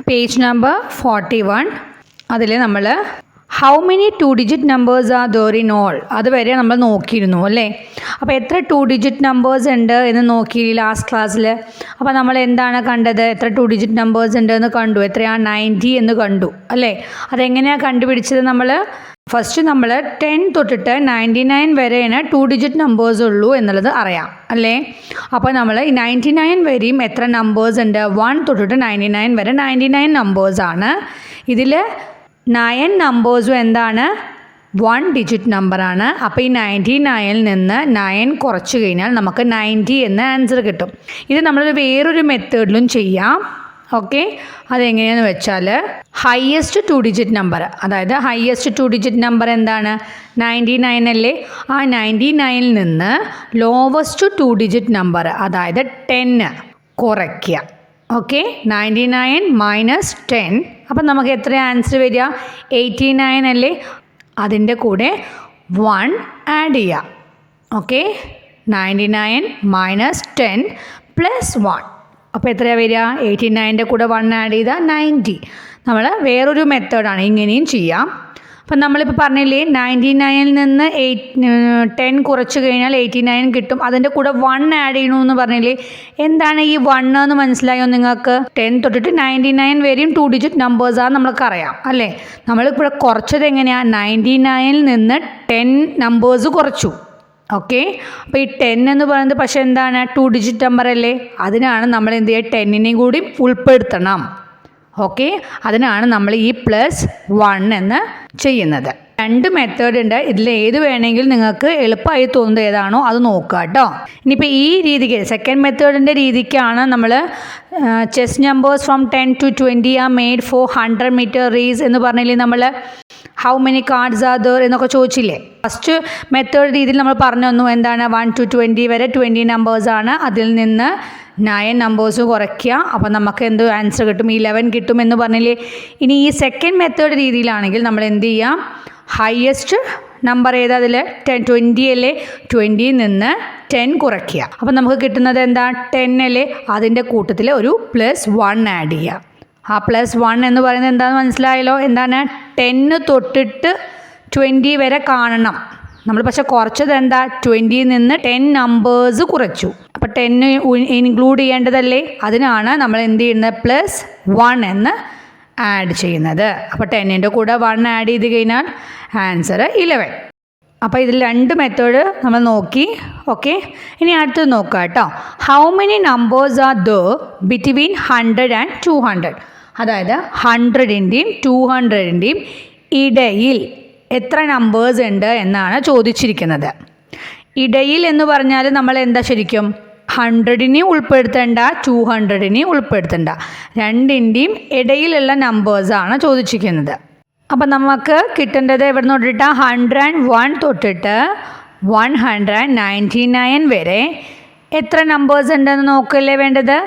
Page number 41. അതിൽ നമ്മൾ how many 2 digit numbers are there in all അതുവരെ നമ്മൾ നോക്കിയിരുന്നു അല്ലേ. അപ്പോൾ എത്ര 2 ഡിജിറ്റ് നമ്പേഴ്സ് ഉണ്ട് എന്ന് നോക്കി ലാസ്റ്റ് ക്ലാസ്സിൽ. അപ്പോൾ നമ്മൾ എന്താണ് കണ്ടത്? എത്ര 2 ഡിജിറ്റ് നമ്പേഴ്സ് ഉണ്ട് എന്ന് കണ്ടു. എത്രയാണ്? 90 എന്ന് കണ്ടു അല്ലേ. അതെങ്ങനെയാണ് കണ്ടുപിടിച്ചത്? നമ്മൾ ഫസ്റ്റ് നമ്മൾ 10 തൊട്ടിട്ട് 99 വരെയാണ് 2 ഡിജിറ്റ് നമ്പേഴ്സ് ഉള്ളൂ എന്നുള്ളത് അറിയാം അല്ലേ. അപ്പോൾ നമ്മൾ ഈ 99 വരെയും എത്ര നമ്പേഴ്സ് ഉണ്ട്? 1 തൊട്ടിട്ട് 99 വരെ 99 നമ്പേഴ്സാണ്. ഇതിൽ 9 നമ്പേഴ്സും എന്താണ്? 1 ഡിജിറ്റ് നമ്പറാണ്. അപ്പോൾ ഈ 99ൽ നിന്ന് 9 കുറച്ച് കഴിഞ്ഞാൽ നമുക്ക് 90 എന്ന ആൻസർ കിട്ടും. ഇത് നമ്മൾ വേറൊരു മെത്തേഡിലും ചെയ്യാം. ഓക്കെ, അതെങ്ങനെയാണെന്ന് വെച്ചാൽ ഹയസ്റ്റ് 2 ഡിജിറ്റ് നമ്പർ, അതായത് ഹയസ്റ്റ് 2 ഡിജിറ്റ് നമ്പർ എന്താണ്? 99 അല്ലേ. ആ 99ൽ നിന്ന് ലോവസ്റ്റ് 2 ഡിജിറ്റ് നമ്പർ അതായത് 10 കുറയ്ക്കുക. Okay, 99 minus 10. അപ്പം നമുക്ക് എത്ര ആൻസർ വരിക? 89 അല്ലേ. അതിൻ്റെ കൂടെ 1 ആഡ് ചെയ്യുക. Okay, 99 minus 10 plus 1. അപ്പോൾ എത്രയാണ് വരിക? 89ൻ്റെ കൂടെ 1 ആഡ് ചെയ്താൽ 90. നമ്മൾ വേറൊരു മെത്തേഡാണ്, ഇങ്ങനെയും ചെയ്യാം. അപ്പം നമ്മളിപ്പോൾ പറഞ്ഞില്ലേ 99ൽ നിന്ന് 10 കുറച്ച് കഴിഞ്ഞാൽ 89 കിട്ടും. അതിൻ്റെ കൂടെ 1 ആഡ് ചെയ്യണമെന്ന് പറഞ്ഞില്ലേ. എന്താണ് ഈ 1 എന്ന് മനസ്സിലായോ നിങ്ങൾക്ക്? 10 തൊട്ടിട്ട് 99 വരെയും 2 ഡിജിറ്റ് നമ്പേഴ്സാണ് നമ്മൾക്കറിയാം അല്ലേ. നമ്മളിപ്പോൾ കുറച്ചത് എങ്ങനെയാണ്? 99ൽ നിന്ന് 10 നമ്പേഴ്സ് കുറച്ചു. ഓക്കെ, അപ്പോൾ ഈ 10 എന്ന് പറയുന്നത് പക്ഷേ എന്താണ്? 2 ഡിജിറ്റ് നമ്പർ അല്ലേ. അതിനാണ് നമ്മൾ എന്ത് ചെയ്യുക? 10നെയും കൂടി ഉൾപ്പെടുത്തണം. ഓക്കെ, അതിനാണ് നമ്മൾ ഈ +1 എന്ന് ചെയ്യുന്നത്. 2 മെത്തേഡ് ഉണ്ട്. ഇതിൽ ഏത് വേണമെങ്കിലും നിങ്ങൾക്ക് എളുപ്പമായി തോന്നുന്നത് ഏതാണോ അത് നോക്കുക കേട്ടോ. ഇനിയിപ്പോൾ ഈ രീതിക്ക് സെക്കൻഡ് മെത്തേഡിൻ്റെ രീതിക്കാണ് നമ്മൾ chest numbers from 10 to 20 are made for 100 metre race എന്ന് പറഞ്ഞില്ലേ. നമ്മൾ how many cards are there എന്നൊക്കെ ചോദിച്ചില്ലേ. ഫസ്റ്റ് മെത്തേഡ് രീതിയിൽ നമ്മൾ പറഞ്ഞു തന്നു എന്താണ്? 1 to 20 വരെ 20 നമ്പേഴ്സാണ്. അതിൽ നിന്ന് 9 നമ്പേഴ്സ് കുറയ്ക്കുക. അപ്പോൾ നമുക്ക് എന്ത് ആൻസർ കിട്ടും? 11 കിട്ടും എന്ന് പറഞ്ഞില്ലേ. ഇനി ഈ സെക്കൻഡ് മെത്തേഡ് രീതിയിലാണെങ്കിൽ നമ്മൾ എന്ത് ചെയ്യാം? ഹയസ്റ്റ് നമ്പർ ഏതാ? അതിൽ 20 അല്ലേ. 20ൽ നിന്ന് 10 കുറയ്ക്കുക. അപ്പോൾ നമുക്ക് കിട്ടുന്നത് എന്താ? 10 അല്ലേ. അതിൻ്റെ കൂട്ടത്തിൽ ഒരു +1 ആഡ് ചെയ്യുക. ആ +1 എന്ന് പറയുന്നത് എന്താണെന്ന് മനസ്സിലായല്ലോ. എന്താണ്? 10 തൊട്ടിട്ട് 20 വരെ കാണണം. നമ്മൾ പക്ഷെ കുറച്ചത് എന്താ? 20ൽ നിന്ന് 10 നമ്പേഴ്സ് കുറച്ചു. അപ്പോൾ 10 ഇൻക്ലൂഡ് ചെയ്യേണ്ടതല്ലേ. അതിനാണ് നമ്മൾ എന്ത് ചെയ്യുന്നത്? +1 എന്ന് ആഡ് ചെയ്യുന്നത്. അപ്പോൾ 10ൻ്റെ കൂടെ 1 ആഡ് ചെയ്ത് കഴിഞ്ഞാൽ ആൻസർ 11. അപ്പോൾ ഇതിൽ 2 മെത്തേഡ് നമ്മൾ നോക്കി. ഓക്കെ, ഇനി അടുത്തത് നോക്കുക കേട്ടോ. How many numbers are there between 100 and 200? അതായത് 100ൻ്റെയും 200ൻ്റെയും ഇടയിൽ എത്ര നമ്പേഴ്സ് ഉണ്ട് എന്നാണ് ചോദിച്ചിരിക്കുന്നത്. ഇടയിൽ എന്ന് പറഞ്ഞാൽ നമ്മൾ എന്താ ശരിക്കും? 100നെ ഉൾപ്പെടുത്തേണ്ട, 200നെ ഉൾപ്പെടുത്തേണ്ട, രണ്ടിൻ്റെയും ഇടയിലുള്ള നമ്പേഴ്സാണ് ചോദിച്ചിരിക്കുന്നത്. അപ്പം നമുക്ക് കിട്ടേണ്ടത് എവിടെ നിന്ന് തൊട്ടിട്ട്? 101 തൊട്ടിട്ട് 199 വരെ എത്ര നമ്പേഴ്സ് ഉണ്ടെന്ന് നോക്കല്ലേ വേണ്ടത്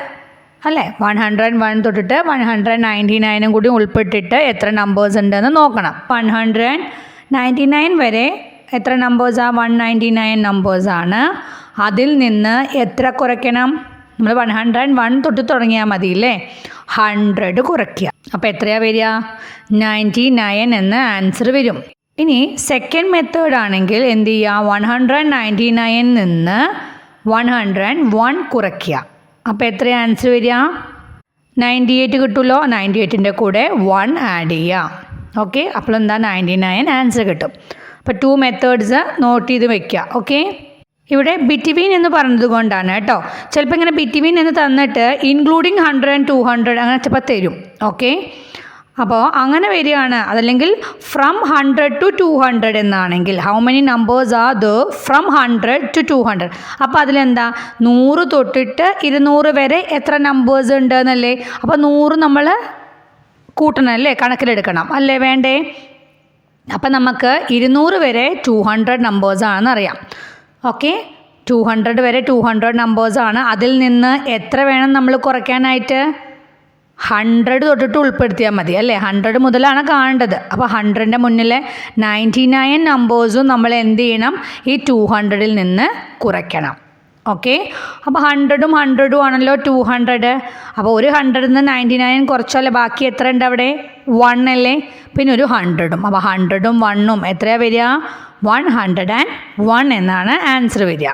അല്ലേ. 101 തൊട്ടിട്ട് 199 കൂടി ഉൾപ്പെട്ടിട്ട് എത്ര നമ്പേഴ്സ് ഉണ്ടെന്ന് നോക്കണം. 199 വരെ എത്ര നമ്പേഴ്സാണ്? 199 നമ്പേഴ്സാണ്. അതിൽ നിന്ന് എത്ര കുറയ്ക്കണം? നമ്മൾ 101 തൊട്ട് തുടങ്ങിയാൽ മതിയില്ലേ. 100 കുറയ്ക്കുക. അപ്പോൾ എത്രയാണ് വരിക? 99 എന്ന ആൻസർ വരും. ഇനി സെക്കൻഡ് മെത്തേഡ് ആണെങ്കിൽ എന്ത് ചെയ്യുക? 199 നിന്ന് 101 കുറയ്ക്കുക. അപ്പോൾ എത്ര ആൻസർ വരിക? 98 കിട്ടുമല്ലോ. 98ൻ്റെ കൂടെ 1 ആഡ് ചെയ്യുക. ഓക്കെ, അപ്പോൾ എന്താ? 99 ആൻസർ കിട്ടും. അപ്പോൾ 2 മെത്തേഡ്സ് നോട്ട് ചെയ്ത് വെക്കുക. ഓക്കെ, ഇവിടെ ബിറ്റ്വീൻ എന്ന് പറഞ്ഞത് കൊണ്ടാണ് കേട്ടോ. ചിലപ്പോൾ ഇങ്ങനെ ബിറ്റ്വീൻ എന്ന് തന്നിട്ട് ഇൻക്ലൂഡിങ് 100 and 200 അങ്ങനെ ചിലപ്പോൾ തരും. ഓക്കെ, അപ്പോൾ അങ്ങനെ വരികയാണ്. അതല്ലെങ്കിൽ ഫ്രം 100 to 200 എന്നാണെങ്കിൽ how many numbers are there from 100 to 200? അപ്പോൾ അതിലെന്താ? 100 തൊട്ടിട്ട് 200 വരെ എത്ര നമ്പേഴ്സ് ഉണ്ട് എന്നല്ലേ. അപ്പോൾ 100 നമ്മൾ കൂട്ടണം അല്ലേ, കണക്കിലെടുക്കണം അല്ലേ വേണ്ടേ. അപ്പം നമുക്ക് 200 വരെ 200 നമ്പേഴ്സാണെന്ന് അറിയാം. ഓക്കെ, 200 വരെ 200 നമ്പേഴ്സാണ്. അതിൽ നിന്ന് എത്ര വേണം നമ്മൾ കുറയ്ക്കാനായിട്ട്? 100 തൊട്ടിട്ട് ഉൾപ്പെടുത്തിയാൽ മതി അല്ലേ. 100 മുതലാണ് കാണേണ്ടത്. അപ്പോൾ 100ൻ്റെ മുന്നിലെ 99 നമ്പേഴ്സും നമ്മൾ എന്ത് ചെയ്യണം? ഈ 200ൽ നിന്ന് കുറയ്ക്കണം. ഓക്കെ, അപ്പോൾ 100ഉം 100ഉം ആണല്ലോ 200. അപ്പോൾ ഒരു 100ൽ നിന്ന് 99 കുറച്ചല്ലേ ബാക്കി എത്ര ഉണ്ട് അവിടെ? 1 അല്ലേ, പിന്നെ ഒരു 100ഉം. അപ്പോൾ 100ഉം 1ഉം എത്രയാണ് വരിക? 101 എന്നാണ് ആൻസർ വരിക.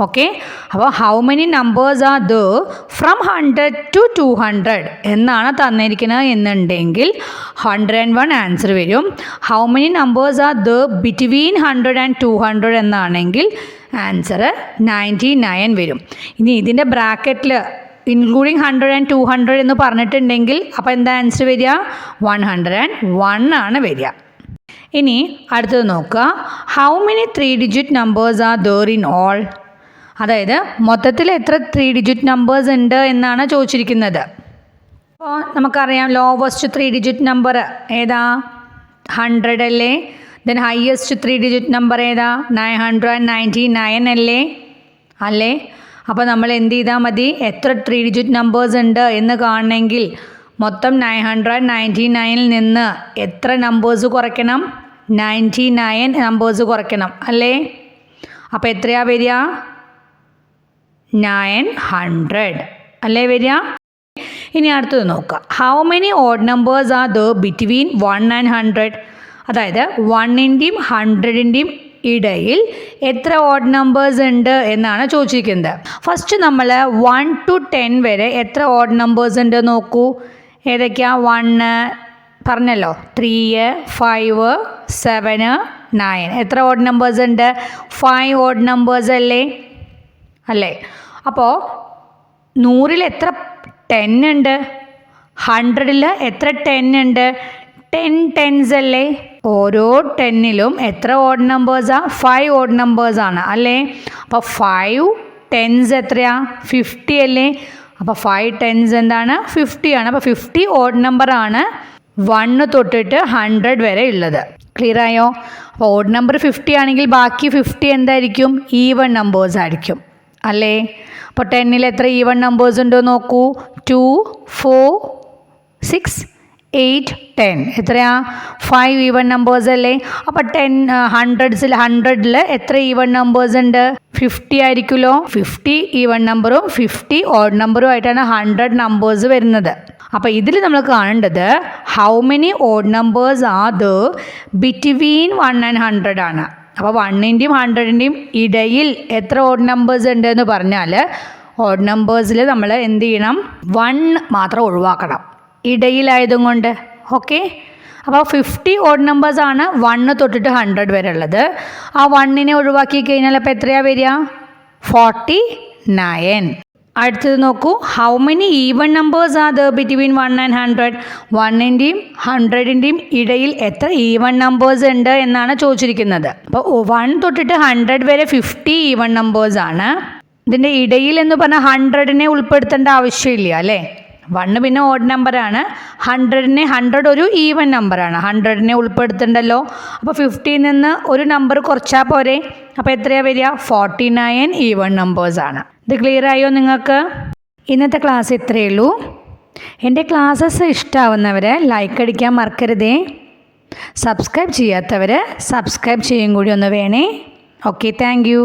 ഓക്കെ, അപ്പോൾ how many numbers are there from 100 to 200 എന്നാണ് തന്നിരിക്കുന്നത് എന്നുണ്ടെങ്കിൽ 101 ആൻസർ വരും. How many numbers are there between 100 and 200 എന്നാണെങ്കിൽ ആൻസർ 99 വരും. ഇനി ഇതിൻ്റെ ബ്രാക്കറ്റിൽ ഇൻക്ലൂഡിങ് 100 and 200 എന്ന് പറഞ്ഞിട്ടുണ്ടെങ്കിൽ അപ്പോൾ എന്താ ആൻസർ വരിക? 101 ആണ് വരിക. ഇനി അടുത്തത് നോക്കുക, how many 3 digit numbers are there in all. അതായത് മൊത്തത്തിൽ എത്ര 3 digit നമ്പേഴ്സ് ഉണ്ട് എന്നാണ് ചോദിച്ചിരിക്കുന്നത്. അപ്പോൾ നമുക്കറിയാം ലോവസ്റ്റ് 3 digit നമ്പർ ഏതാ? 100 അല്ലേ. ദെൻ ഹയസ്റ്റ് 3 digit നമ്പർ ഏതാ? 999 അല്ലേ. അപ്പോൾ നമ്മൾ എന്ത് ചെയ്താൽ മതി? എത്ര 3 digit നമ്പേഴ്സ് ഉണ്ട് എന്ന് കാണണമെങ്കിൽ മൊത്തം 999ൽ നിന്ന് എത്ര നമ്പേഴ്സ് കുറയ്ക്കണം? 99 നമ്പേഴ്സ് കുറയ്ക്കണം അല്ലേ. അപ്പോൾ എത്രയാണ് വരിക? 900 അല്ലേ വരിക. ഇനി അടുത്തത് നോക്കുക, how many odd numbers are there between 1 and 100. അതായത് 1ൻ്റെയും 100ൻ്റെയും ഇടയിൽ എത്ര ഓഡ് നമ്പേഴ്സ് ഉണ്ട് എന്നാണ് ചോദിച്ചിരിക്കുന്നത്. ഫസ്റ്റ് നമ്മൾ 1 to 10 വരെ എത്ര ഓഡ് നമ്പേഴ്സ് ഉണ്ട് നോക്കൂ. ഏതൊക്കെയാ? 1 പറഞ്ഞല്ലോ, 3, 5, 7, 9. എത്ര ഓഡ് നമ്പേഴ്സ് ഉണ്ട്? 5 ഓഡ് നമ്പേഴ്സ് അല്ലേ. അപ്പോൾ 100ൽ എത്ര 10 ഉണ്ട്? 100ൽ എത്ര 10 ഉണ്ട്? 10 tens അല്ലേ. ഓരോ 10ലും എത്ര ഓഡ് നമ്പേഴ്സാണ്? 5 ഓഡ് നമ്പേഴ്സാണ് അല്ലേ. അപ്പോൾ 5 tens എത്രയാ? 50 അല്ലേ. അപ്പോൾ 5 tens എന്താണ്? 50 ആണ്. അപ്പോൾ 50 ഓഡ് നമ്പറാണ് 1 തൊട്ടിട്ട് 100 വരെ ഉള്ളത്. ക്ലിയർ ആയോ? അപ്പോൾ ഓഡ് നമ്പർ 50 ആണെങ്കിൽ ബാക്കി 50 എന്തായിരിക്കും? ഈവൺ നമ്പേഴ്സ് ആയിരിക്കും അല്ലേ. അപ്പോൾ 10ൽ എത്ര ഈവൺ നമ്പേഴ്സ് ഉണ്ടോ നോക്കൂ. 2, 4, 6, 8, 10. എത്രയാ? 5 ഈവൺ നമ്പേഴ്സ് അല്ലേ. അപ്പോൾ 100ൽ എത്ര ഈവൺ നമ്പേഴ്സ് ഉണ്ട്? 50 ആയിരിക്കുമല്ലോ. 50 ഈവൺ നമ്പറും 50 ഓഡ് നമ്പറും ആയിട്ടാണ് 100 നമ്പേഴ്സ് വരുന്നത്. അപ്പോൾ ഇതിൽ നമ്മൾ കാണേണ്ടത് how many odd numbers are there between 1 and 100 ആണ്. അപ്പോൾ 1ൻ്റെയും 100ൻ്റെയും ഇടയിൽ എത്ര ഓഡ് നമ്പേഴ്സ് ഉണ്ട് എന്ന് പറഞ്ഞാൽ ഓഡ് നമ്പേഴ്സിൽ നമ്മൾ എന്ത് ചെയ്യണം? 1 മാത്രം ഒഴിവാക്കണം, ഇടയിലായതും കൊണ്ട്. ഓക്കെ, അപ്പോൾ 50 ഓഡ് നമ്പേഴ്സാണ് 1 തൊട്ടിട്ട് 100 വരെ ഉള്ളത്. ആ 1നെ ഒഴിവാക്കി കഴിഞ്ഞാൽ അപ്പോൾ എത്രയാണ് വരിക? 49. അടുത്തത് നോക്കൂ, how many even numbers are there between 1 and 100. 1ൻ്റെയും 100ൻ്റെയും ഇടയിൽ എത്ര ഈവൺ നമ്പേഴ്സ് ഉണ്ട് എന്നാണ് ചോദിച്ചിരിക്കുന്നത്. അപ്പോൾ 1 തൊട്ടിട്ട് 100 വരെ 50 ഈവൺ നമ്പേഴ്സാണ്. ഇതിൻ്റെ ഇടയിൽ എന്ന് പറഞ്ഞാൽ 100നെ ഉൾപ്പെടുത്തേണ്ട ആവശ്യമില്ല അല്ലേ. 1 പിന്നെ ഓഡ് നമ്പറാണ്. 100 ഒരു ഈവൺ നമ്പറാണ്. 100നെ ഉൾപ്പെടുത്തണ്ടല്ലോ. അപ്പോൾ 50ൽ നിന്ന് ഒരു നമ്പർ കുറച്ചാൽ പോരെ. അപ്പോൾ എത്രയാണ് വരിക? 49 ഈവൺ നമ്പേഴ്സാണ്. ഇത് ക്ലിയർ ആയോ നിങ്ങൾക്ക്? ഇന്നത്തെ ക്ലാസ് ഇത്രയേ ഉള്ളൂ. എൻ്റെ ക്ലാസ്സസ് ഇഷ്ടമാവുന്നവർ ലൈക്ക് അടിക്കാൻ മറക്കരുതേ. സബ്സ്ക്രൈബ് ചെയ്യാത്തവർ സബ്സ്ക്രൈബ് ചെയ്യും കൂടി ഒന്ന് വേണേ. Okay, thank you.